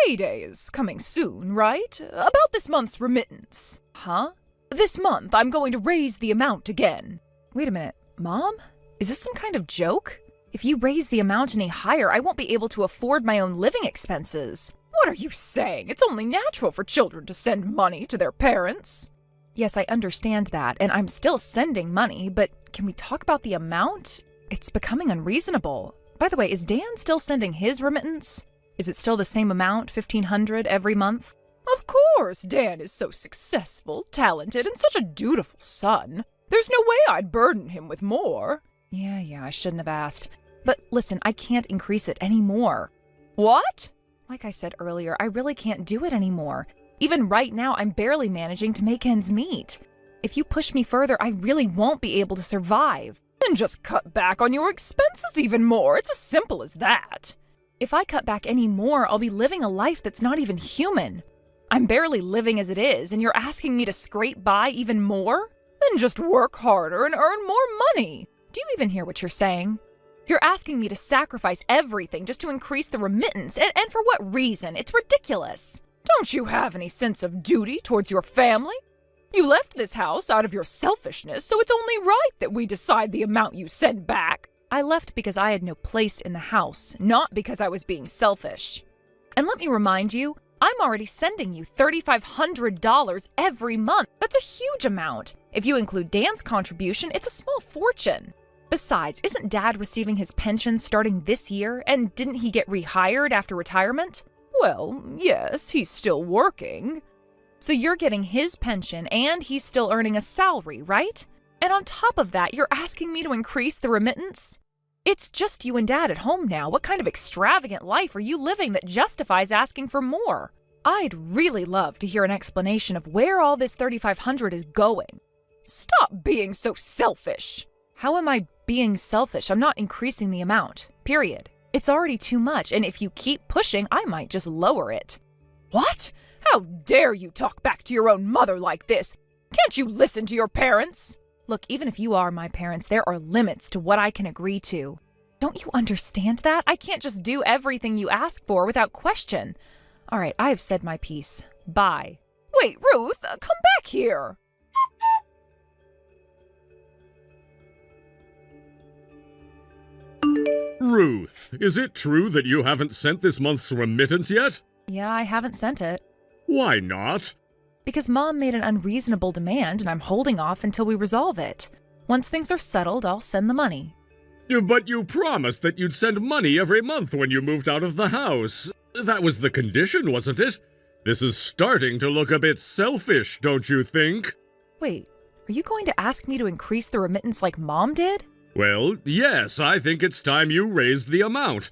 payday is coming soon, right? About this month's remittance. Huh? This month I'm going to raise the amount again. Wait a minute, Mom? Is this some kind of joke? If you raise the amount any higher, I won't be able to afford my own living expenses. What are you saying? It's only natural for children to send money to their parents. Yes, I understand that, and I'm still sending money, but can we talk about the amount? It's becoming unreasonable. By the way, is Dan still sending his remittance? Is it still the same amount, $1,500 every month? Of course, Dan is so successful, talented, and such a dutiful son. There's no way I'd burden him with more. Yeah, I shouldn't have asked. But listen, I can't increase it anymore. What? Like I said earlier, I really can't do it anymore. Even right now, I'm barely managing to make ends meet. If you push me further, I really won't be able to survive. Then just cut back on your expenses even more. It's as simple as that. If I cut back any more, I'll be living a life that's not even human. I'm barely living as it is, and you're asking me to scrape by even more? Then just work harder and earn more money. Do you even hear what you're saying? You're asking me to sacrifice everything just to increase the remittance, and for what reason? It's ridiculous. Don't you have any sense of duty towards your family? You left this house out of your selfishness, so it's only right that we decide the amount you send back. I left because I had no place in the house, not because I was being selfish. And let me remind you, I'm already sending you $3,500 every month. That's a huge amount. If you include Dan's contribution, it's a small fortune. Besides, isn't Dad receiving his pension starting this year, and didn't he get rehired after retirement? Well, yes, he's still working. So you're getting his pension and he's still earning a salary, right? And on top of that, you're asking me to increase the remittance? It's just you and Dad at home now. What kind of extravagant life are you living that justifies asking for more? I'd really love to hear an explanation of where all this $3,500 is going. Stop being so selfish. How am I being selfish? I'm not increasing the amount, period. It's already too much, and if you keep pushing, I might just lower it. What? How dare you talk back to your own mother like this? Can't you listen to your parents? Look, even if you are my parents, there are limits to what I can agree to. Don't you understand that? I can't just do everything you ask for without question. All right, I have said my piece. Bye. Wait, Ruth, come back here. Ruth, is it true that you haven't sent this month's remittance yet? Yeah, I haven't sent it. Why not? Because Mom made an unreasonable demand and I'm holding off until we resolve it. Once things are settled, I'll send the money. But you promised that you'd send money every month when you moved out of the house. That was the condition, wasn't it? This is starting to look a bit selfish, don't you think? Wait, are you going to ask me to increase the remittance like Mom did? Well, yes, I think it's time you raised the amount.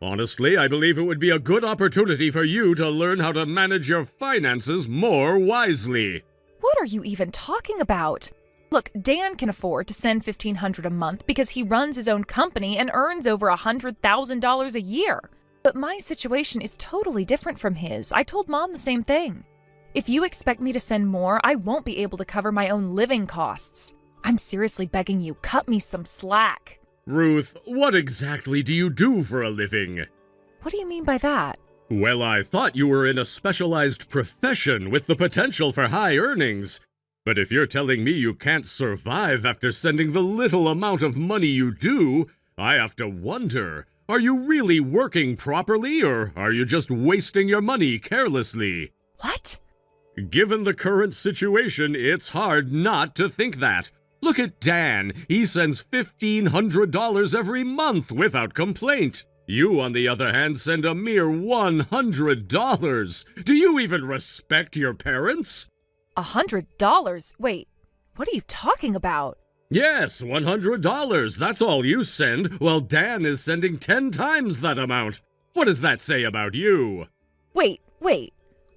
Honestly, I believe it would be a good opportunity for you to learn how to manage your finances more wisely. What are you even talking about? Look, Dan can afford to send $1,500 a month because he runs his own company and earns over $100,000 a year. But my situation is totally different from his. I told Mom the same thing. If you expect me to send more, I won't be able to cover my own living costs. I'm seriously begging you, cut me some slack. Ruth, what exactly do you do for a living? What do you mean by that? Well, I thought you were in a specialized profession with the potential for high earnings. But if you're telling me you can't survive after sending the little amount of money you do, I have to wonder, are you really working properly or are you just wasting your money carelessly? What? Given the current situation, it's hard not to think that. Look at Dan. He sends $1,500 every month without complaint. You, on the other hand, send a mere $100. Do you even respect your parents? $100? Wait, what are you talking about? Yes, $100. That's all you send, while Dan is sending 10 times that amount. What does that say about you? Wait.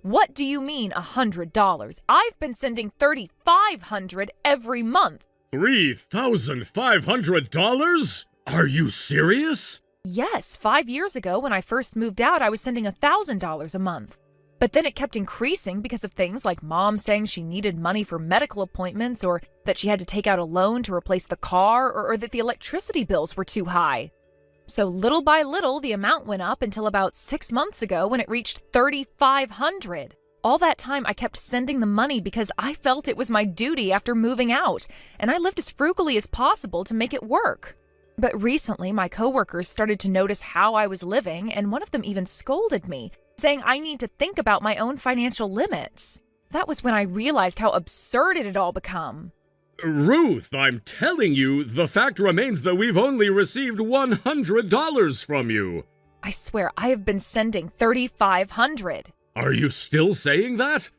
What do you mean $100? I've been sending $3,500 every month. $3,500? Are you serious? Yes, 5 years ago when I first moved out, I was sending $1,000 a month. But then it kept increasing because of things like Mom saying she needed money for medical appointments or that she had to take out a loan to replace the car or that the electricity bills were too high. So little by little, the amount went up until about 6 months ago when it reached $3,500. All that time, I kept sending the money because I felt it was my duty after moving out, and I lived as frugally as possible to make it work. But recently, my coworkers started to notice how I was living, and one of them even scolded me, saying I need to think about my own financial limits. That was when I realized how absurd it had all become. Ruth, I'm telling you, the fact remains that we've only received $100 from you. I swear, I have been sending $3,500. Are you still saying that?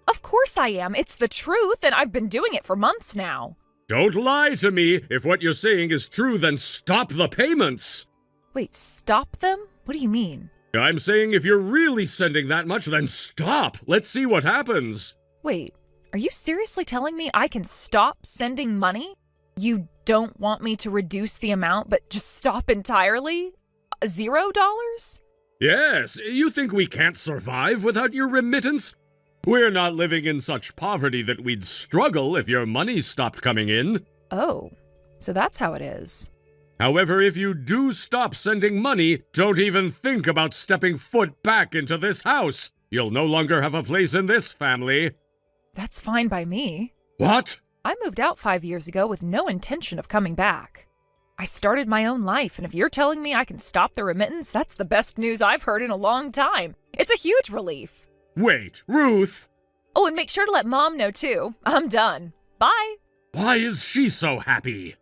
Of course I am. It's the truth, and I've been doing it for months now. Don't lie to me. If what you're saying is true, then stop the payments. Wait, stop them? What do you mean? I'm saying if you're really sending that much, then stop. Let's see what happens. Wait, are you seriously telling me I can stop sending money? You don't want me to reduce the amount, but just stop entirely? $0? Yes, you think we can't survive without your remittance? We're not living in such poverty that we'd struggle if your money stopped coming in. Oh, so that's how it is. However, if you do stop sending money, don't even think about stepping foot back into this house. You'll no longer have a place in this family. That's fine by me. What? I moved out 5 years ago with no intention of coming back. I started my own life, and if you're telling me I can stop the remittance, that's the best news I've heard in a long time. It's a huge relief. Wait, Ruth! Oh, and make sure to let Mom know, too. I'm done. Bye. Why is she so happy?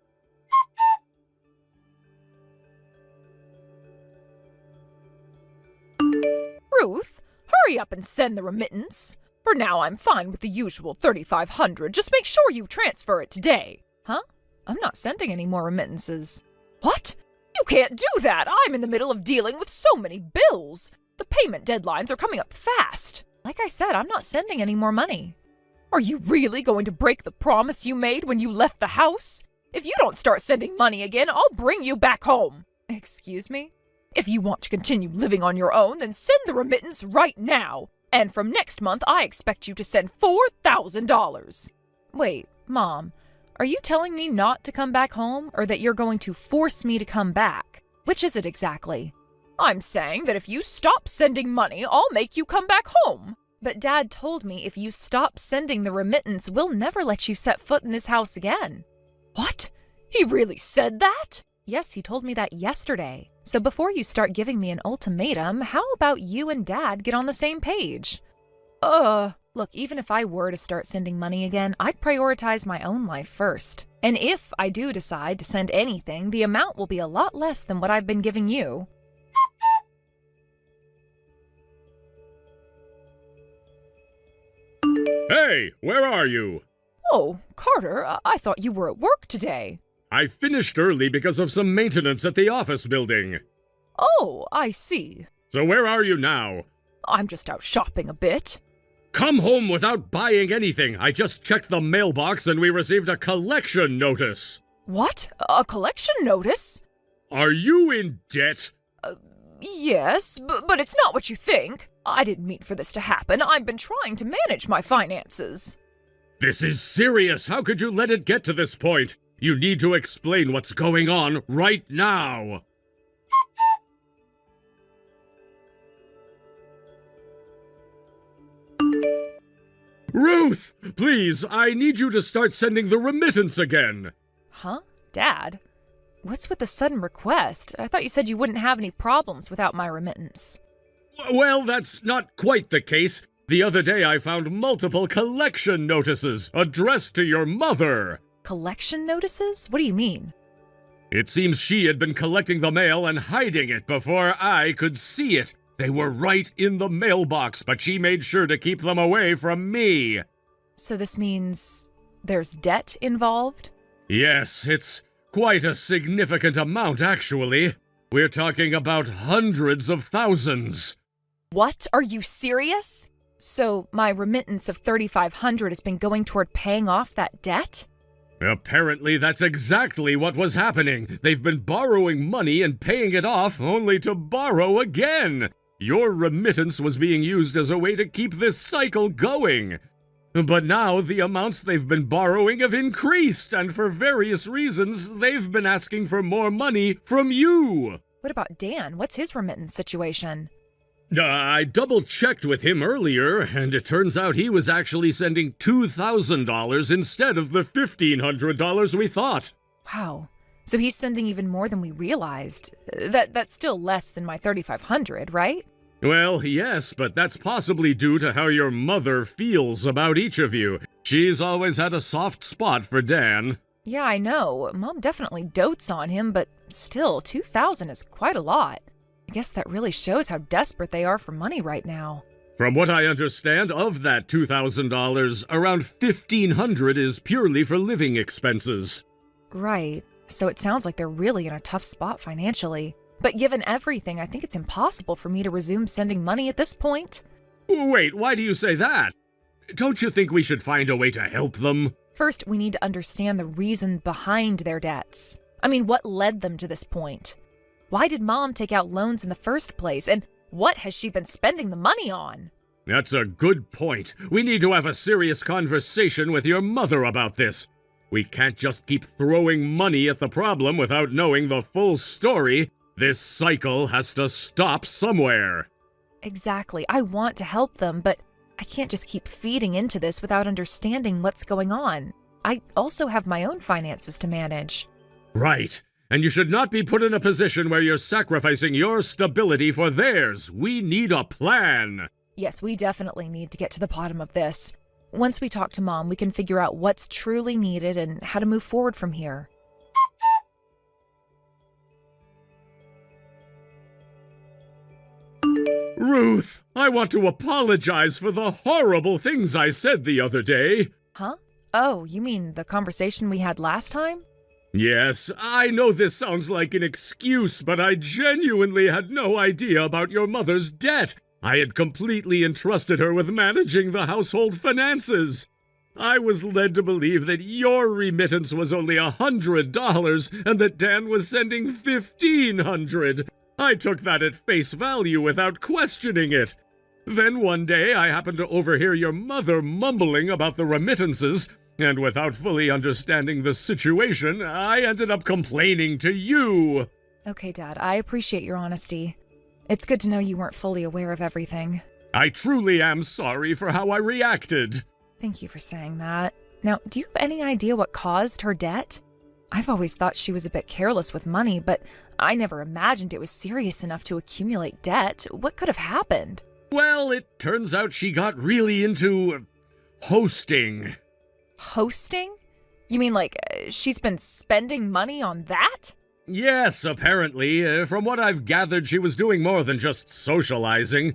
Ruth, hurry up and send the remittance. For now, I'm fine with the usual $3,500. Just make sure you transfer it today. Huh? I'm not sending any more remittances. What? You can't do that. I'm in the middle of dealing with so many bills. The payment deadlines are coming up fast. Like I said, I'm not sending any more money. Are you really going to break the promise you made when you left the house? If you don't start sending money again, I'll bring you back home. Excuse me? If you want to continue living on your own, then send the remittance right now. And from next month, I expect you to send $4,000. Wait, Mom, are you telling me not to come back home, or that you're going to force me to come back? Which is it exactly? I'm saying that if you stop sending money, I'll make you come back home. But Dad told me if you stop sending the remittance, we'll never let you set foot in this house again. What? He really said that? Yes, he told me that yesterday. So before you start giving me an ultimatum, how about you and Dad get on the same page? Look, even if I were to start sending money again, I'd prioritize my own life first. And if I do decide to send anything, the amount will be a lot less than what I've been giving you. Hey, where are you? Oh, Carter, I thought you were at work today. I finished early because of some maintenance at the office building. Oh, I see. So where are you now? I'm just out shopping a bit. Come home without buying anything. I just checked the mailbox and we received a collection notice. What? A collection notice? Are you in debt? Yes, but it's not what you think. I didn't mean for this to happen. I've been trying to manage my finances. This is serious. How could you let it get to this point? You need to explain what's going on right now. Ruth, please, I need you to start sending the remittance again. Huh? Dad? What's with the sudden request? I thought you said you wouldn't have any problems without my remittance. Well, that's not quite the case. The other day I found multiple collection notices addressed to your mother. Collection notices? What do you mean? It seems she had been collecting the mail and hiding it before I could see it. They were right in the mailbox, but she made sure to keep them away from me. So this means there's debt involved? Yes, it's quite a significant amount, actually. We're talking about hundreds of thousands. What? Are you serious? So my remittance of $3,500 has been going toward paying off that debt? Apparently, that's exactly what was happening. They've been borrowing money and paying it off only to borrow again. Your remittance was being used as a way to keep this cycle going. But now the amounts they've been borrowing have increased, and for various reasons, they've been asking for more money from you. What about Dan? What's his remittance situation? I double-checked with him earlier, and it turns out he was actually sending $2,000 instead of the $1,500 we thought. Wow. So he's sending even more than we realized. That's still less than my $3,500, right? Well, yes, but that's possibly due to how your mother feels about each of you. She's always had a soft spot for Dan. Yeah, I know. Mom definitely dotes on him, but still, $2,000 is quite a lot. I guess that really shows how desperate they are for money right now. From what I understand, of that $2,000, around $1,500 is purely for living expenses. Right. So it sounds like they're really in a tough spot financially. But given everything, I think it's impossible for me to resume sending money at this point. Wait, why do you say that? Don't you think we should find a way to help them? First, we need to understand the reason behind their debts. I mean, what led them to this point? Why did Mom take out loans in the first place? And what has she been spending the money on? That's a good point. We need to have a serious conversation with your mother about this. We can't just keep throwing money at the problem without knowing the full story. This cycle has to stop somewhere. Exactly. I want to help them, but I can't just keep feeding into this without understanding what's going on. I also have my own finances to manage. Right. And you should not be put in a position where you're sacrificing your stability for theirs. We need a plan. Yes, we definitely need to get to the bottom of this. Once we talk to Mom, we can figure out what's truly needed and how to move forward from here. Ruth, I want to apologize for the horrible things I said the other day. Huh? Oh, you mean the conversation we had last time? Yes, I know this sounds like an excuse, but I genuinely had no idea about your mother's debt. I had completely entrusted her with managing the household finances. I was led to believe that your remittance was only $100 and that Dan was sending $1,500. I took that at face value without questioning it. Then one day I happened to overhear your mother mumbling about the remittances, and without fully understanding the situation, I ended up complaining to you. Okay, Dad, I appreciate your honesty. It's good to know you weren't fully aware of everything. I truly am sorry for how I reacted. Thank you for saying that. Now, do you have any idea what caused her debt? I've always thought she was a bit careless with money, but I never imagined it was serious enough to accumulate debt. What could have happened? Well, it turns out she got really into hosting. Hosting? You mean like she's been spending money on that? Yes, apparently. From what I've gathered, she was doing more than just socializing.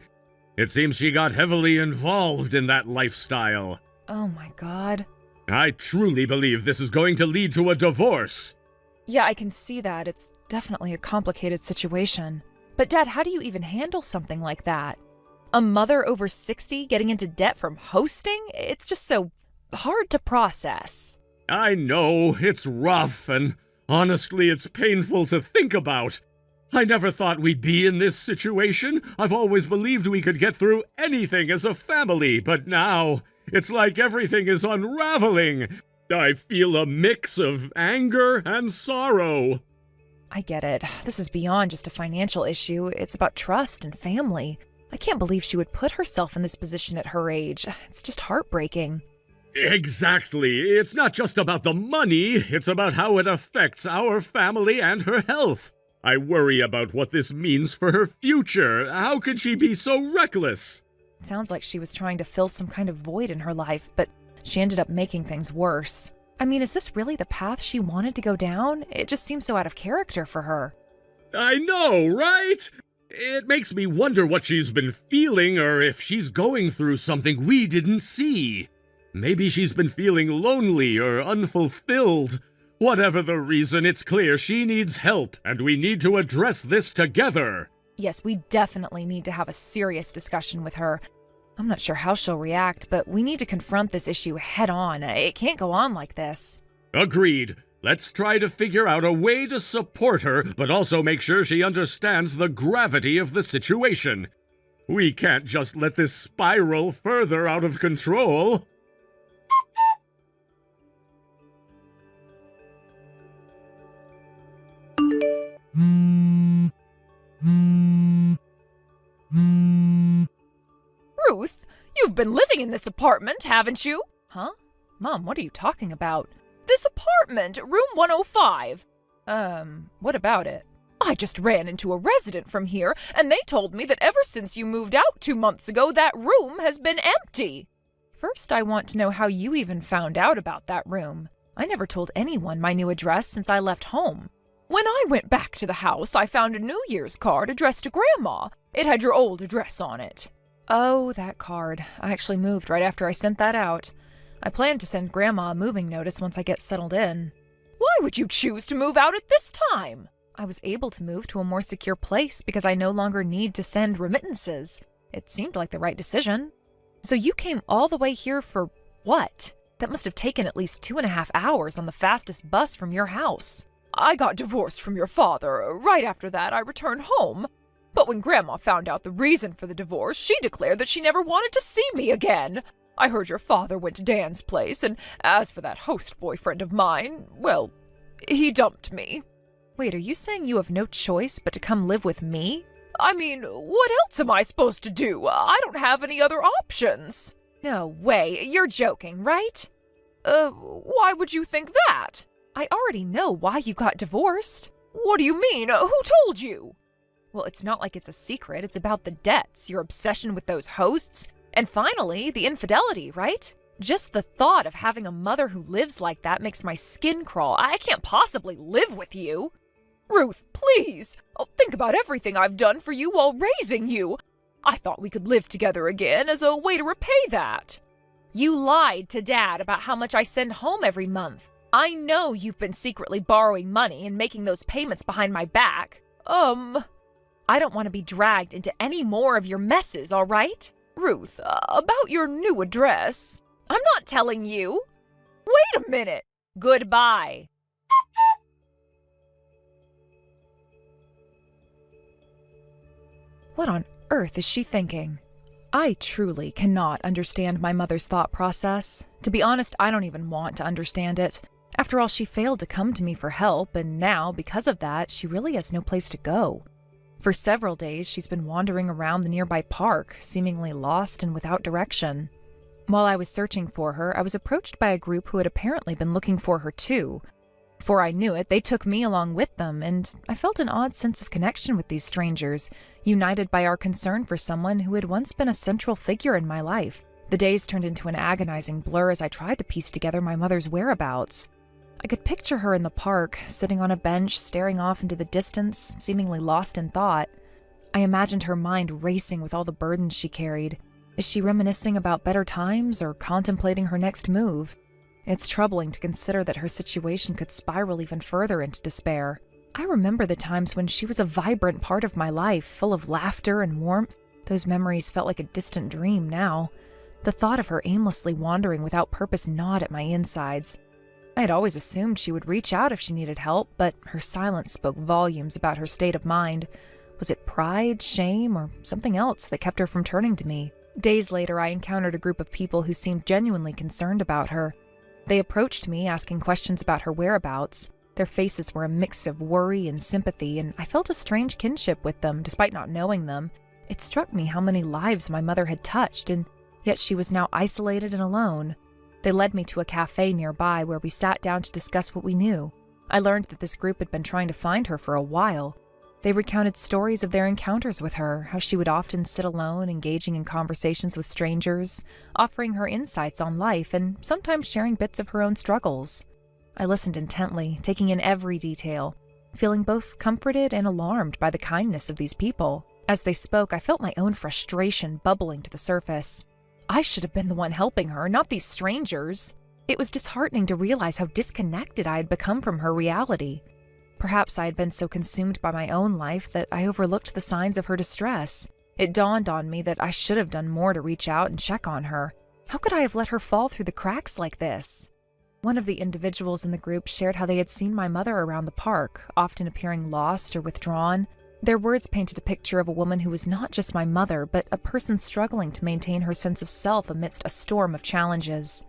It seems she got heavily involved in that lifestyle. Oh my God. I truly believe this is going to lead to a divorce. Yeah, I can see that. It's definitely a complicated situation. But Dad, how do you even handle something like that? A mother over 60 getting into debt from hosting? It's just so hard to process. I know, it's rough, and honestly, it's painful to think about. I never thought we'd be in this situation. I've always believed we could get through anything as a family, but now it's like everything is unraveling. I feel a mix of anger and sorrow. I get it. This is beyond just a financial issue. It's about trust and family. I can't believe she would put herself in this position at her age. It's just heartbreaking. Exactly. It's not just about the money, it's about how it affects our family and her health. I worry about what this means for her future. How could she be so reckless? It sounds like she was trying to fill some kind of void in her life, but she ended up making things worse. I mean, is this really the path she wanted to go down? It just seems so out of character for her. I know, right? It makes me wonder what she's been feeling or if she's going through something we didn't see. Maybe she's been feeling lonely or unfulfilled. Whatever the reason, it's clear she needs help, and we need to address this together. Yes, we definitely need to have a serious discussion with her. I'm not sure how she'll react, but we need to confront this issue head on. It can't go on like this. Agreed. Let's try to figure out a way to support her, but also make sure she understands the gravity of the situation. We can't just let this spiral further out of control. Ruth, you've been living in this apartment, haven't you? Huh? Mom, what are you talking about? This apartment, room 105. What about it? I just ran into a resident from here, and they told me that ever since you moved out 2 months ago, that room has been empty. First, I want to know how you even found out about that room. I never told anyone my new address since I left home. When I went back to the house, I found a New Year's card addressed to Grandma. It had your old address on it. Oh, that card. I actually moved right after I sent that out. I plan to send Grandma a moving notice once I get settled in. Why would you choose to move out at this time? I was able to move to a more secure place because I no longer need to send remittances. It seemed like the right decision. So you came all the way here for what? That must have taken at least 2.5 hours on the fastest bus from your house. I got divorced from your father. Right after that, I returned home. But when Grandma found out the reason for the divorce, she declared that she never wanted to see me again. I heard your father went to Dan's place, and as for that host boyfriend of mine, well, he dumped me. Wait, are you saying you have no choice but to come live with me? I mean, what else am I supposed to do? I don't have any other options. No way, you're joking, right? Why would you think that? I already know why you got divorced. What do you mean? Who told you? Well, it's not like it's a secret. It's about the debts, your obsession with those hosts, and finally, the infidelity, right? Just the thought of having a mother who lives like that makes my skin crawl. I can't possibly live with you. Ruth, please. Think about everything I've done for you while raising you. I thought we could live together again as a way to repay that. You lied to Dad about how much I send home every month. I know you've been secretly borrowing money and making those payments behind my back. I don't want to be dragged into any more of your messes, all right? Ruth, about your new address. I'm not telling you. Wait a minute. Goodbye. What on earth is she thinking? I truly cannot understand my mother's thought process. To be honest, I don't even want to understand it. After all, she failed to come to me for help, and now, because of that, she really has no place to go. For several days, she's been wandering around the nearby park, seemingly lost and without direction. While I was searching for her, I was approached by a group who had apparently been looking for her too. Before I knew it, they took me along with them, and I felt an odd sense of connection with these strangers, united by our concern for someone who had once been a central figure in my life. The days turned into an agonizing blur as I tried to piece together my mother's whereabouts. I could picture her in the park, sitting on a bench, staring off into the distance, seemingly lost in thought. I imagined her mind racing with all the burdens she carried. Is she reminiscing about better times or contemplating her next move? It's troubling to consider that her situation could spiral even further into despair. I remember the times when she was a vibrant part of my life, full of laughter and warmth. Those memories felt like a distant dream now. The thought of her aimlessly wandering without purpose gnawed at my insides. I had always assumed she would reach out if she needed help, but her silence spoke volumes about her state of mind. Was it pride, shame, or something else that kept her from turning to me? Days later, I encountered a group of people who seemed genuinely concerned about her. They approached me, asking questions about her whereabouts. Their faces were a mix of worry and sympathy, and I felt a strange kinship with them, despite not knowing them. It struck me how many lives my mother had touched, and yet she was now isolated and alone. They led me to a cafe nearby where we sat down to discuss what we knew. I learned that this group had been trying to find her for a while. They recounted stories of their encounters with her, how she would often sit alone, engaging in conversations with strangers, offering her insights on life, and sometimes sharing bits of her own struggles. I listened intently, taking in every detail, feeling both comforted and alarmed by the kindness of these people. As they spoke, I felt my own frustration bubbling to the surface. I should have been the one helping her, not these strangers. It was disheartening to realize how disconnected I had become from her reality. Perhaps I had been so consumed by my own life that I overlooked the signs of her distress. It dawned on me that I should have done more to reach out and check on her. How could I have let her fall through the cracks like this? One of the individuals in the group shared how they had seen my mother around the park, often appearing lost or withdrawn. Their words painted a picture of a woman who was not just my mother, but a person struggling to maintain her sense of self amidst a storm of challenges.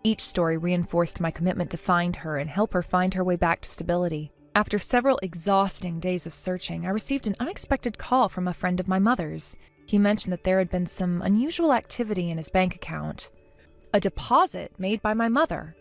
Each story reinforced my commitment to find her and help her find her way back to stability. After several exhausting days of searching, I received an unexpected call from a friend of my mother's. He mentioned that there had been some unusual activity in his bank account. A deposit made by my mother.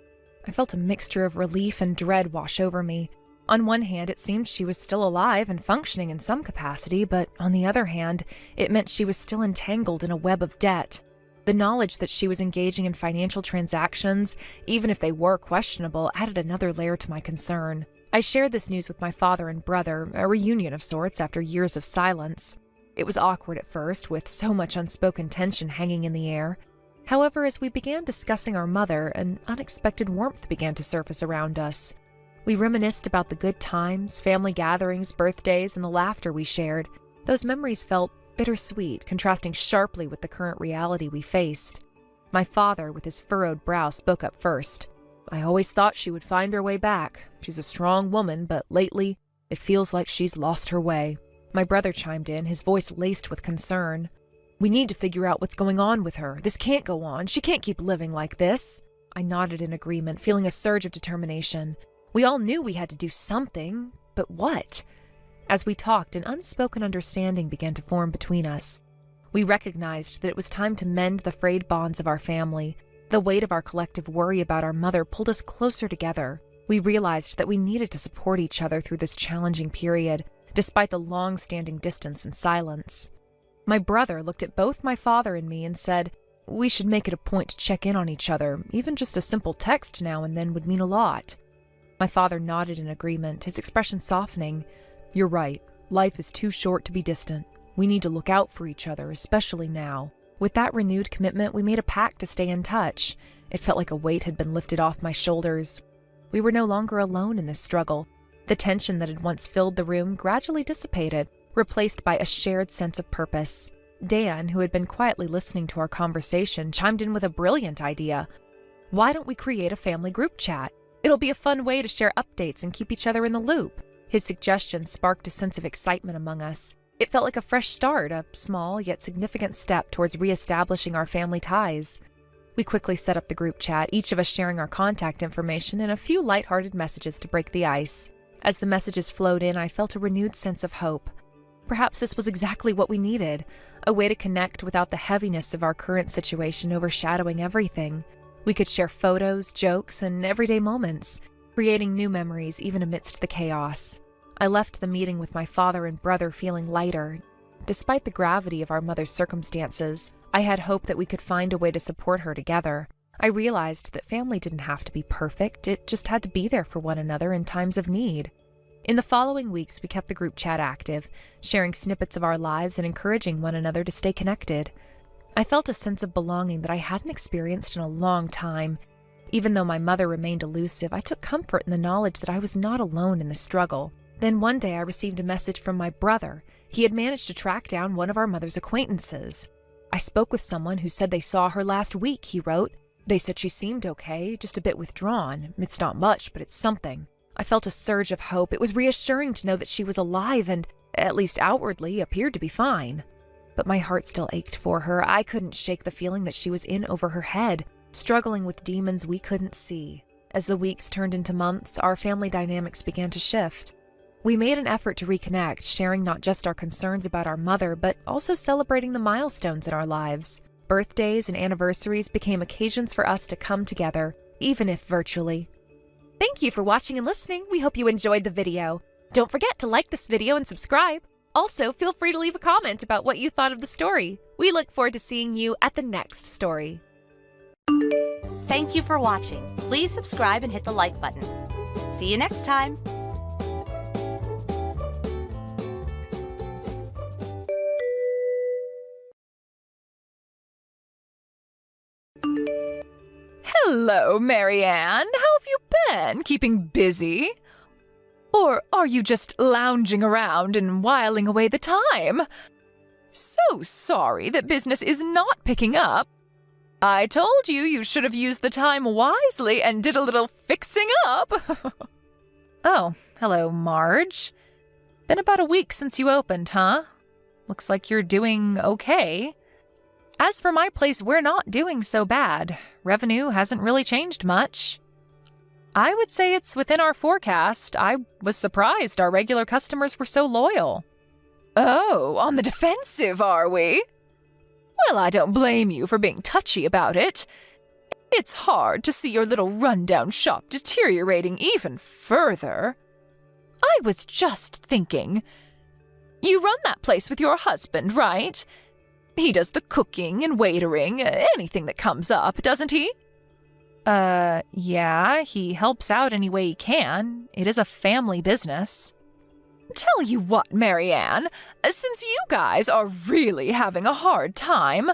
I felt a mixture of relief and dread wash over me. On one hand, it seemed she was still alive and functioning in some capacity, but on the other hand, it meant she was still entangled in a web of debt. The knowledge that she was engaging in financial transactions, even if they were questionable, added another layer to my concern. I shared this news with my father and brother, a reunion of sorts after years of silence. It was awkward at first, with so much unspoken tension hanging in the air. However, as we began discussing our mother, an unexpected warmth began to surface around us. We reminisced about the good times, family gatherings, birthdays, and the laughter we shared. Those memories felt bittersweet, contrasting sharply with the current reality we faced. My father, with his furrowed brow, spoke up first. "I always thought she would find her way back. She's a strong woman, but lately, it feels like she's lost her way." My brother chimed in, his voice laced with concern. "We need to figure out what's going on with her. This can't go on. She can't keep living like this." I nodded in agreement, feeling a surge of determination. We all knew we had to do something, but what? As we talked, an unspoken understanding began to form between us. We recognized that it was time to mend the frayed bonds of our family. The weight of our collective worry about our mother pulled us closer together. We realized that we needed to support each other through this challenging period, despite the long-standing distance and silence. My brother looked at both my father and me and said, "We should make it a point to check in on each other. Even just a simple text now and then would mean a lot." My father nodded in agreement, his expression softening. "You're right. Life is too short to be distant. We need to look out for each other, especially now." With that renewed commitment, we made a pact to stay in touch. It felt like a weight had been lifted off my shoulders. We were no longer alone in this struggle. The tension that had once filled the room gradually dissipated, replaced by a shared sense of purpose. Dan, who had been quietly listening to our conversation, chimed in with a brilliant idea. "Why don't we create a family group chat? It'll be a fun way to share updates and keep each other in the loop." His suggestion sparked a sense of excitement among us. It felt like a fresh start, a small yet significant step towards reestablishing our family ties. We quickly set up the group chat, each of us sharing our contact information and a few lighthearted messages to break the ice. As the messages flowed in, I felt a renewed sense of hope. Perhaps this was exactly what we needed, a way to connect without the heaviness of our current situation overshadowing everything. We could share photos, jokes, and everyday moments, creating new memories even amidst the chaos. I left the meeting with my father and brother feeling lighter. Despite the gravity of our mother's circumstances, I had hope that we could find a way to support her together. I realized that family didn't have to be perfect, it just had to be there for one another in times of need. In the following weeks, we kept the group chat active, sharing snippets of our lives and encouraging one another to stay connected. I felt a sense of belonging that I hadn't experienced in a long time. Even though my mother remained elusive, I took comfort in the knowledge that I was not alone in the struggle. Then one day I received a message from my brother. He had managed to track down one of our mother's acquaintances. "I spoke with someone who said they saw her last week," he wrote. "They said she seemed okay, just a bit withdrawn. It's not much, but it's something." I felt a surge of hope. It was reassuring to know that she was alive and, at least outwardly, appeared to be fine. But my heart still ached for her. I couldn't shake the feeling that she was in over her head, struggling with demons we couldn't see. As the weeks turned into months, our family dynamics began to shift. We made an effort to reconnect, sharing not just our concerns about our mother, but also celebrating the milestones in our lives. Birthdays and anniversaries became occasions for us to come together, even if virtually. Thank you for watching and listening. We hope you enjoyed the video. Don't forget to like this video and subscribe. Also, feel free to leave a comment about what you thought of the story. We look forward to seeing you at the next story. Thank you for watching. Please subscribe and hit the like button. See you next time. Hello, Marianne. How have you been? Keeping busy? Or are you just lounging around and whiling away the time? So sorry that business is not picking up. I told you you should have used the time wisely and did a little fixing up. Oh, hello, Marge. Been about a week since you opened, huh? Looks like you're doing okay. As for my place, we're not doing so bad. Revenue hasn't really changed much. I would say it's within our forecast. I was surprised our regular customers were so loyal. Oh, on the defensive, are we? Well, I don't blame you for being touchy about it. It's hard to see your little rundown shop deteriorating even further. I was just thinking. You run that place with your husband, right? He does the cooking and waitering, anything that comes up, doesn't he? Yeah, he helps out any way he can. It is a family business. Tell you what, Marianne, since you guys are really having a hard time,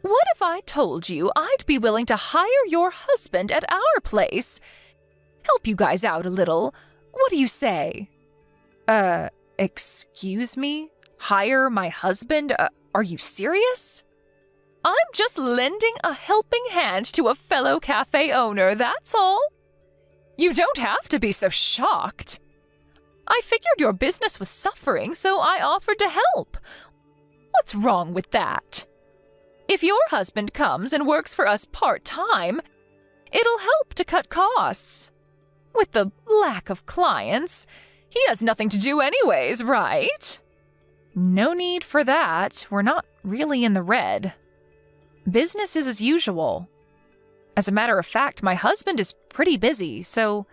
what if I told you I'd be willing to hire your husband at our place? Help you guys out a little. What do you say? Excuse me? Hire my husband? Are you serious? I'm just lending a helping hand to a fellow cafe owner, that's all. You don't have to be so shocked. I figured your business was suffering, so I offered to help. What's wrong with that? If your husband comes and works for us part-time, it'll help to cut costs. With the lack of clients, he has nothing to do anyways, right? No need for that. We're not really in the red. Business is as usual. As a matter of fact, my husband is pretty busy, so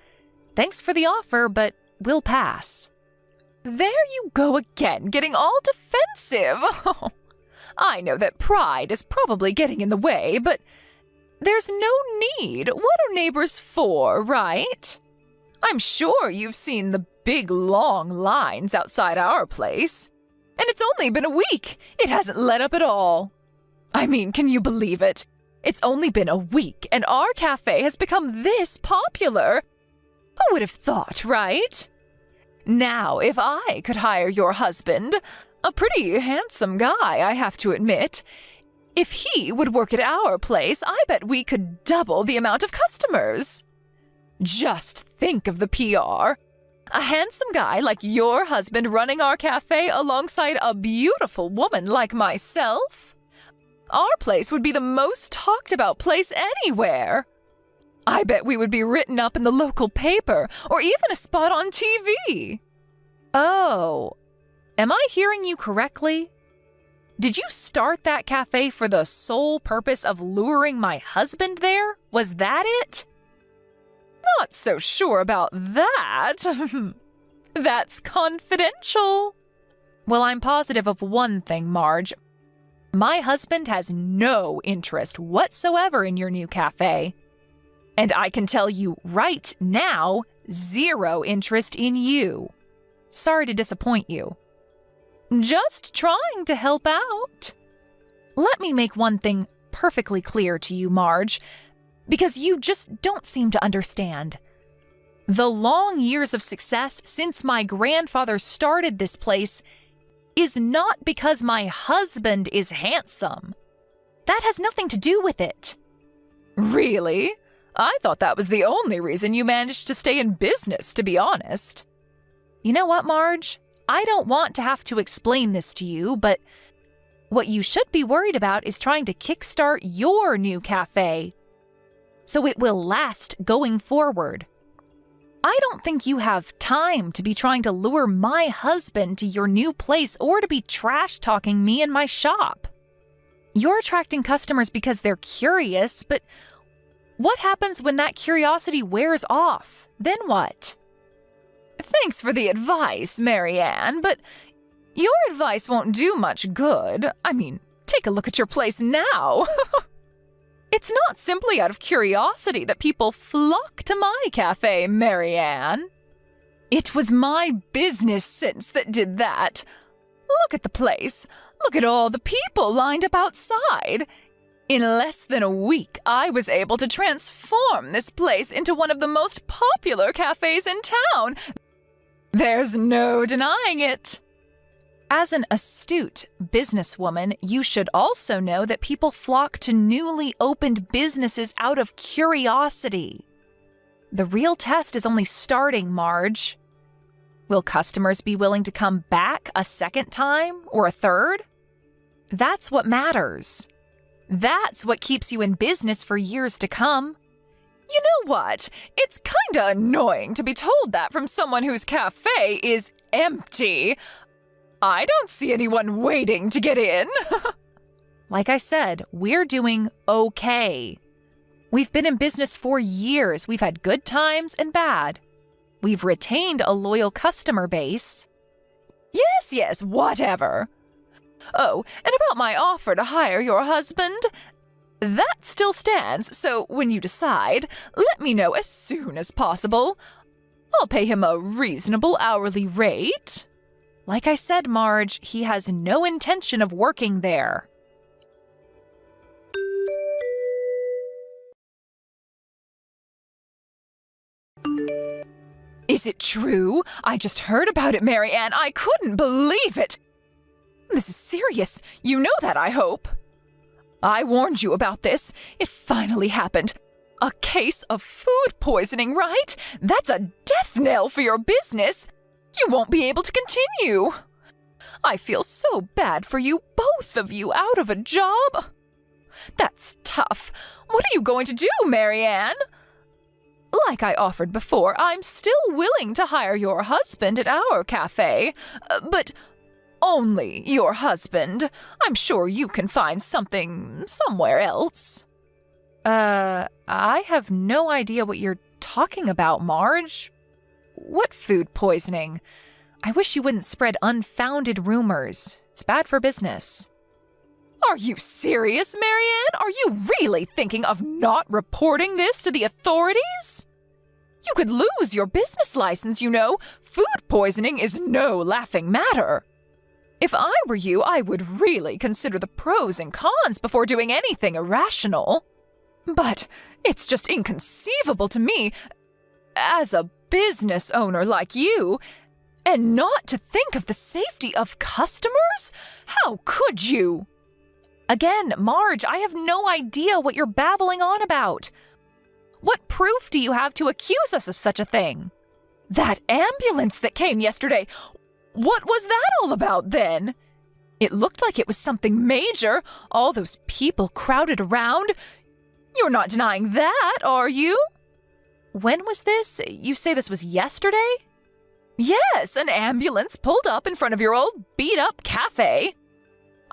thanks for the offer, but we'll pass. There you go again, getting all defensive. I know that pride is probably getting in the way, but there's no need. What are neighbors for, right? I'm sure you've seen the big long lines outside our place. And it's only been a week. It hasn't let up at all. I mean, can you believe it? It's only been a week, and our cafe has become this popular. Who would have thought, right? Now, if I could hire your husband, a pretty handsome guy, I have to admit, if he would work at our place, I bet we could double the amount of customers. Just think of the PR. A handsome guy like your husband running our cafe alongside a beautiful woman like myself. Our place would be the most talked about place anywhere. I bet we would be written up in the local paper or even a spot on TV. Oh, am I hearing you correctly? Did you start that cafe for the sole purpose of luring my husband there? Was that it? Not so sure about that. That's confidential. Well, I'm positive of one thing, Marge. My husband has no interest whatsoever in your new cafe. And I can tell you right now, zero interest in you. Sorry to disappoint you. Just trying to help out. Let me make one thing perfectly clear to you, Marge, because you just don't seem to understand. The long years of success since my grandfather started this place is not because my husband is handsome. That has nothing to do with it. Really? I thought that was the only reason you managed to stay in business, to be honest. You know what, Marge? I don't want to have to explain this to you, but what you should be worried about is trying to kickstart your new cafe so it will last going forward. I don't think you have time to be trying to lure my husband to your new place or to be trash-talking me and my shop. You're attracting customers because they're curious, but what happens when that curiosity wears off? Then what? Thanks for the advice, Marianne, but your advice won't do much good. I mean, take a look at your place now. It's not simply out of curiosity that people flock to my cafe, Marianne. It was my business sense that did that. Look at the place. Look at all the people lined up outside. In less than a week, I was able to transform this place into one of the most popular cafes in town. There's no denying it. As an astute businesswoman, you should also know that people flock to newly opened businesses out of curiosity. The real test is only starting, Marge. Will customers be willing to come back a second time or a third? That's what matters. That's what keeps you in business for years to come. You know what? It's kinda annoying to be told that from someone whose cafe is empty. I don't see anyone waiting to get in. Like I said, we're doing okay. We've been in business for years. We've had good times and bad. We've retained a loyal customer base. Yes, whatever. Oh, and about my offer to hire your husband, that still stands, so when you decide, let me know as soon as possible. I'll pay him a reasonable hourly rate. Like I said, Marge, he has no intention of working there. Is it true? I just heard about it, Mary Ann. I couldn't believe it. This is serious. You know that, I hope. I warned you about this. It finally happened. A case of food poisoning, right? That's a death knell for your business. You won't be able to continue. I feel so bad for you, both of you, out of a job. That's tough. What are you going to do, Mary Ann? Like I offered before, I'm still willing to hire your husband at our cafe, but only your husband. I'm sure you can find something somewhere else. I have no idea what you're talking about, Marge. What food poisoning? I wish you wouldn't spread unfounded rumors. It's bad for business. Are you serious, Marianne? Are you really thinking of not reporting this to the authorities? You could lose your business license, you know. Food poisoning is no laughing matter. If I were you, I would really consider the pros and cons before doing anything irrational. But it's just inconceivable to me, as a business owner like you, and not to think of the safety of customers? How could you? Again, Marge, I have no idea what you're babbling on about. What proof do you have to accuse us of such a thing? That ambulance that came yesterday, what was that all about then? It looked like it was something major, all those people crowded around. You're not denying that, are you? When was this? You say this was yesterday? Yes, an ambulance pulled up in front of your old beat-up cafe.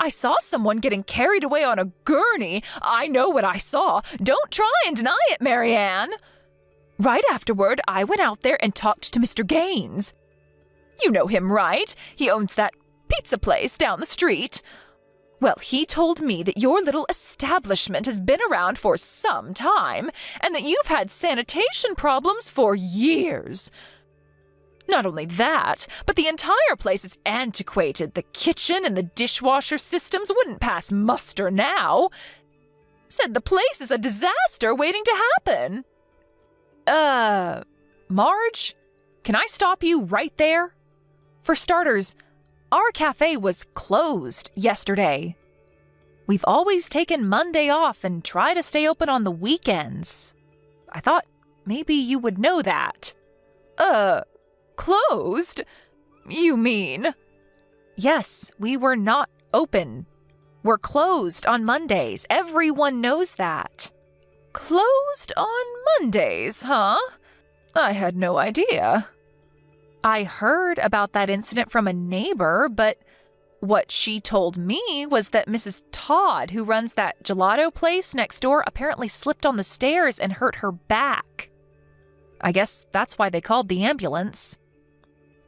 I saw someone getting carried away on a gurney. I know what I saw. Don't try and deny it, Marianne. Right afterward, I went out there and talked to Mr. Gaines. You know him, right? He owns that pizza place down the street. Well, he told me that your little establishment has been around for some time and that you've had sanitation problems for years. Not only that, but the entire place is antiquated. The kitchen and the dishwasher systems wouldn't pass muster now. Said the place is a disaster waiting to happen. Marge, can I stop you right there? For starters, our cafe was closed yesterday. We've always taken Monday off and try to stay open on the weekends. I thought maybe you would know that. Closed? You mean? Yes, we were not open. We're closed on Mondays. Everyone knows that. Closed on Mondays, huh? I had no idea. I heard about that incident from a neighbor, but what she told me was that Mrs. Todd, who runs that gelato place next door, apparently slipped on the stairs and hurt her back. I guess that's why they called the ambulance.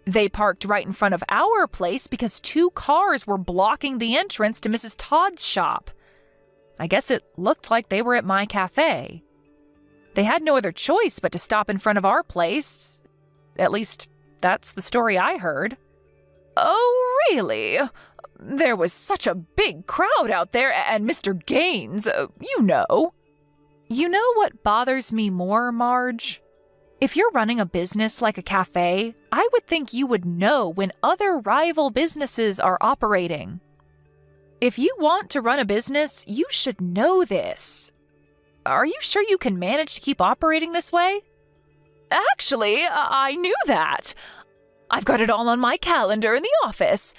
They parked right in front of our place because 2 cars were blocking the entrance to Mrs. Todd's shop. I guess it looked like they were at my cafe. They had no other choice but to stop in front of our place. At least, that's the story I heard. Oh, really? There was such a big crowd out there, and Mr. Gaines, you know. You know what bothers me more, Marge? If you're running a business like a cafe, I would think you would know when other rival businesses are operating. If you want to run a business, you should know this. Are you sure you can manage to keep operating this way? Actually, I knew that. I've got it all on my calendar in the office.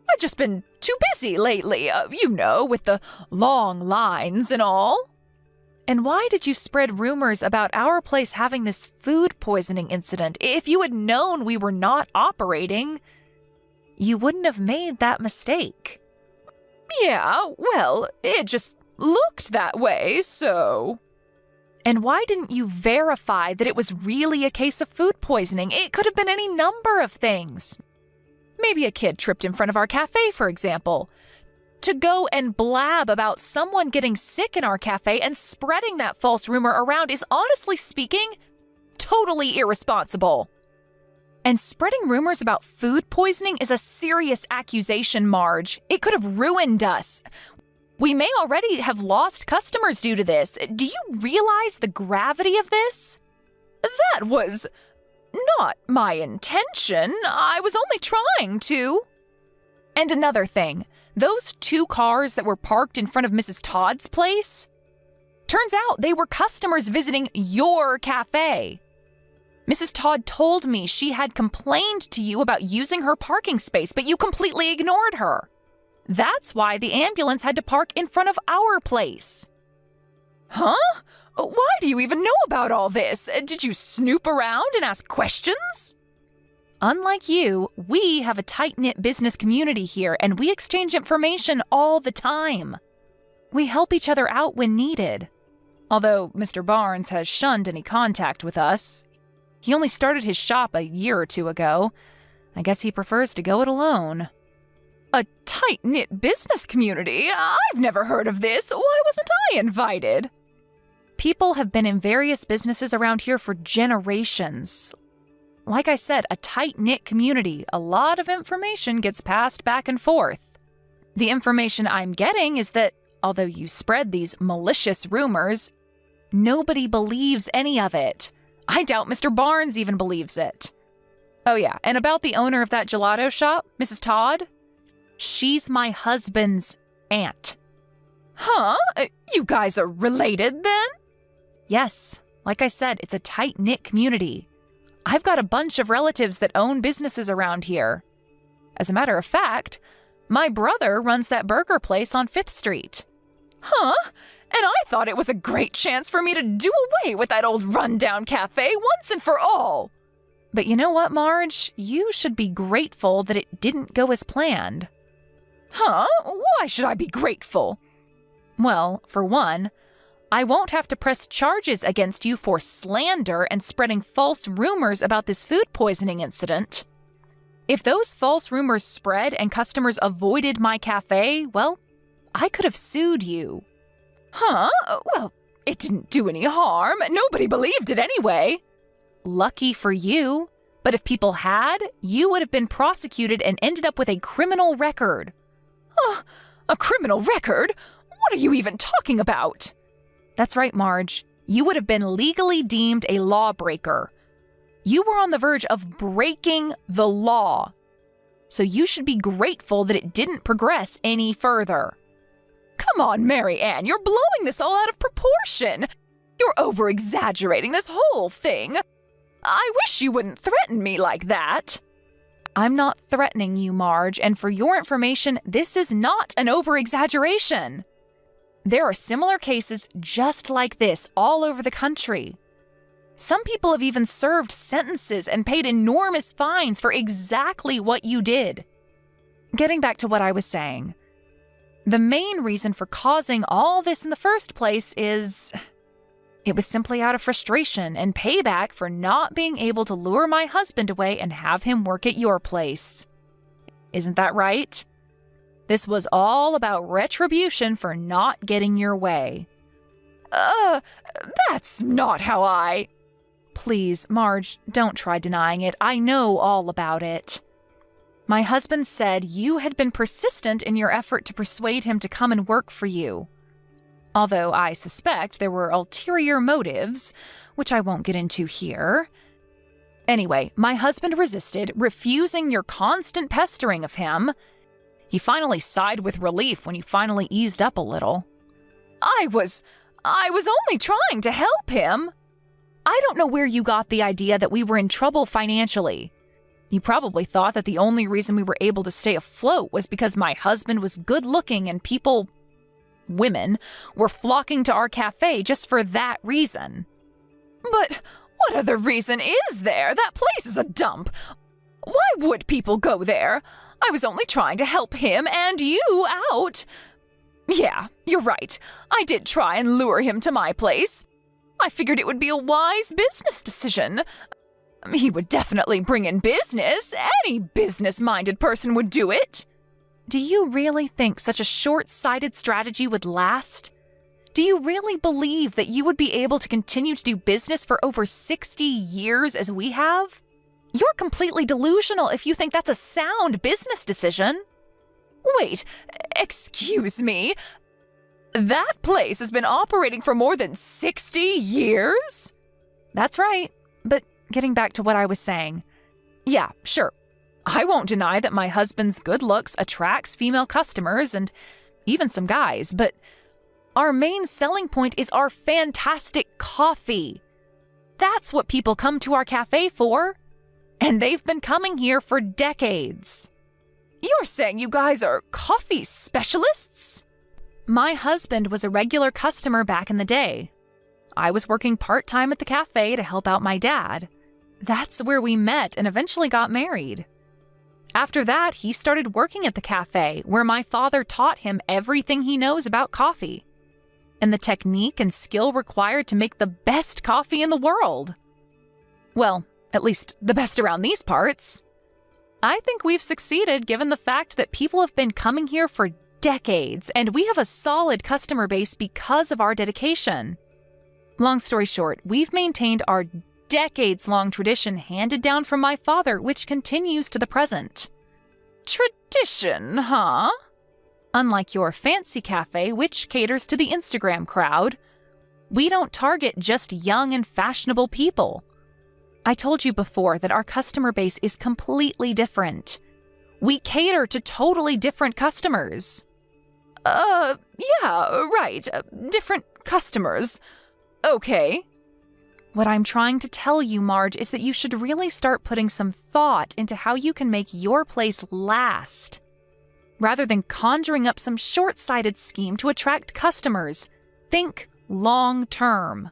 I've just been too busy lately, you know, with the long lines and all. And why did you spread rumors about our place having this food poisoning incident? If you had known we were not operating, you wouldn't have made that mistake. Yeah, well, it just looked that way, so... And why didn't you verify that it was really a case of food poisoning? It could have been any number of things. Maybe a kid tripped in front of our cafe, for example. To go and blab about someone getting sick in our cafe and spreading that false rumor around is, honestly speaking, totally irresponsible. And spreading rumors about food poisoning is a serious accusation, Marge. It could have ruined us. We may already have lost customers due to this. Do you realize the gravity of this? That was not my intention. I was only trying to. And another thing, those 2 cars that were parked in front of Mrs. Todd's place? Turns out they were customers visiting your cafe. Mrs. Todd told me she had complained to you about using her parking space, but you completely ignored her. That's why the ambulance had to park in front of our place. Huh? Why do you even know about all this? Did you snoop around and ask questions? Unlike you, we have a tight-knit business community here, and we exchange information all the time. We help each other out when needed. Although Mr. Barnes has shunned any contact with us. He only started his shop a year or 2 ago. I guess he prefers to go it alone. A tight-knit business community? I've never heard of this. Why wasn't I invited? People have been in various businesses around here for generations. Like I said, a tight-knit community. A lot of information gets passed back and forth. The information I'm getting is that, although you spread these malicious rumors, nobody believes any of it. I doubt Mr. Barnes even believes it. Oh yeah, and about the owner of that gelato shop, Mrs. Todd? She's my husband's aunt. Huh? You guys are related then? Yes. Like I said, it's a tight-knit community. I've got a bunch of relatives that own businesses around here. As a matter of fact, my brother runs that burger place on 5th Street. Huh? And I thought it was a great chance for me to do away with that old rundown cafe once and for all. But you know what, Marge? You should be grateful that it didn't go as planned. Huh? Why should I be grateful? Well, for one, I won't have to press charges against you for slander and spreading false rumors about this food poisoning incident. If those false rumors spread and customers avoided my cafe, well, I could have sued you. Huh? Well, it didn't do any harm. Nobody believed it anyway. Lucky for you. But if people had, you would have been prosecuted and ended up with a criminal record. A criminal record? What are you even talking about? That's right, Marge. You would have been legally deemed a lawbreaker. You were on the verge of breaking the law. So you should be grateful that it didn't progress any further. Come on, Mary Ann, you're blowing this all out of proportion. You're over-exaggerating this whole thing. I wish you wouldn't threaten me like that. I'm not threatening you, Marge, and for your information, this is not an over-exaggeration. There are similar cases just like this all over the country. Some people have even served sentences and paid enormous fines for exactly what you did. Getting back to what I was saying, the main reason for causing all this in the first place is it was simply out of frustration and payback for not being able to lure my husband away and have him work at your place. Isn't that right? This was all about retribution for not getting your way. That's not how I... Please, Marge, don't try denying it. I know all about it. My husband said you had been persistent in your effort to persuade him to come and work for you. Although I suspect there were ulterior motives, which I won't get into here. Anyway, my husband resisted, refusing your constant pestering of him. He finally sighed with relief when you finally eased up a little. I was only trying to help him. I don't know where you got the idea that we were in trouble financially. You probably thought that the only reason we were able to stay afloat was because my husband was good-looking and people women were flocking to our cafe just for that reason. But what other reason is there? That place is a dump. Why would people go there? I was only trying to help him and you out. Yeah, you're right. I did try and lure him to my place. I figured it would be a wise business decision. He would definitely bring in business. Any business-minded person would do it. Do you really think such a short-sighted strategy would last? Do you really believe that you would be able to continue to do business for over 60 years as we have? You're completely delusional if you think that's a sound business decision. Wait, excuse me? That place has been operating for more than 60 years? That's right, but getting back to what I was saying. Yeah, sure. I won't deny that my husband's good looks attracts female customers and even some guys, but our main selling point is our fantastic coffee. That's what people come to our cafe for. And they've been coming here for decades. You're saying you guys are coffee specialists? My husband was a regular customer back in the day. I was working part-time at the cafe to help out my dad. That's where we met and eventually got married. After that, he started working at the cafe, where my father taught him everything he knows about coffee and the technique and skill required to make the best coffee in the world. Well, at least the best around these parts. I think we've succeeded given the fact that people have been coming here for decades, and we have a solid customer base because of our dedication. Long story short, we've maintained our decades-long tradition handed down from my father, which continues to the present. Tradition, huh? Unlike your fancy cafe, which caters to the Instagram crowd, we don't target just young and fashionable people. I told you before that our customer base is completely different. We cater to totally different customers. Yeah, right. Different customers. Okay. What I'm trying to tell you, Marge, is that you should really start putting some thought into how you can make your place last. Rather than conjuring up some short-sighted scheme to attract customers, think long-term.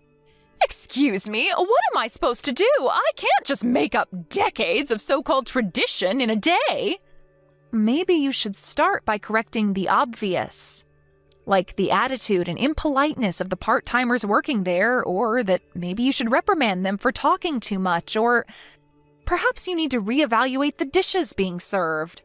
Excuse me, what am I supposed to do? I can't just make up decades of so-called tradition in a day. Maybe you should start by correcting the obvious, like the attitude and impoliteness of the part-timers working there, or that maybe you should reprimand them for talking too much, or perhaps you need to reevaluate the dishes being served.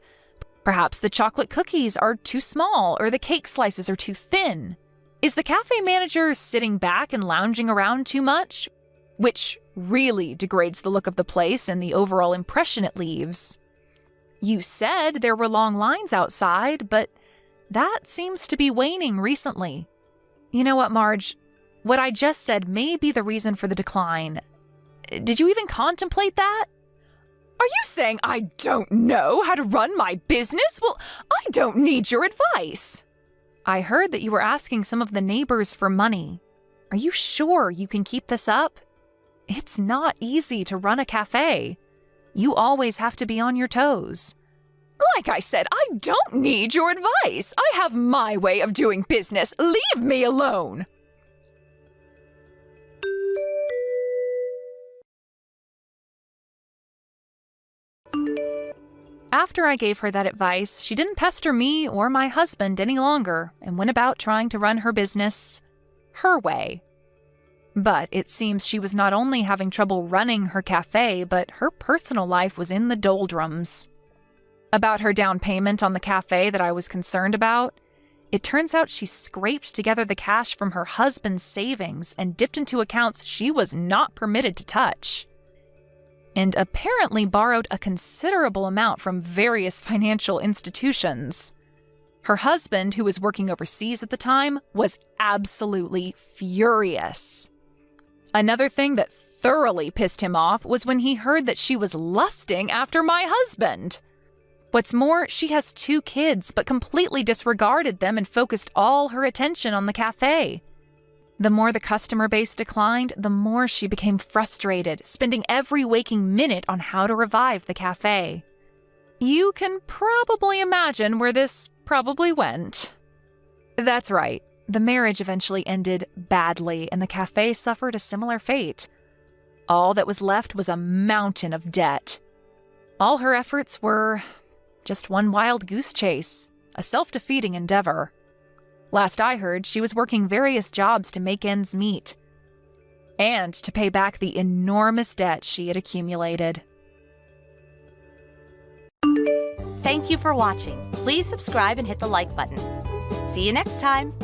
Perhaps the chocolate cookies are too small, or the cake slices are too thin. Is the cafe manager sitting back and lounging around too much? Which really degrades the look of the place and the overall impression it leaves. You said there were long lines outside, but that seems to be waning recently. You know what, Marge? What I just said may be the reason for the decline. Did you even contemplate that? Are you saying I don't know how to run my business? Well, I don't need your advice. I heard that you were asking some of the neighbors for money. Are you sure you can keep this up? It's not easy to run a cafe. You always have to be on your toes. Like I said, I don't need your advice. I have my way of doing business. Leave me alone. After I gave her that advice, she didn't pester me or my husband any longer and went about trying to run her business her way. But it seems she was not only having trouble running her cafe, but her personal life was in the doldrums. About her down payment on the cafe that I was concerned about, it turns out she scraped together the cash from her husband's savings and dipped into accounts she was not permitted to touch, and apparently borrowed a considerable amount from various financial institutions. Her husband, who was working overseas at the time, was absolutely furious. Another thing that thoroughly pissed him off was when he heard that she was lusting after my husband. What's more, she has 2 kids, but completely disregarded them and focused all her attention on the cafe. The more the customer base declined, the more she became frustrated, spending every waking minute on how to revive the cafe. You can probably imagine where this probably went. That's right. The marriage eventually ended badly, and the cafe suffered a similar fate. All that was left was a mountain of debt. All her efforts were just one wild goose chase, a self-defeating endeavor. Last I heard, she was working various jobs to make ends meet, and to pay back the enormous debt she had accumulated. Thank you for watching. Please subscribe and hit the like button. See you next time.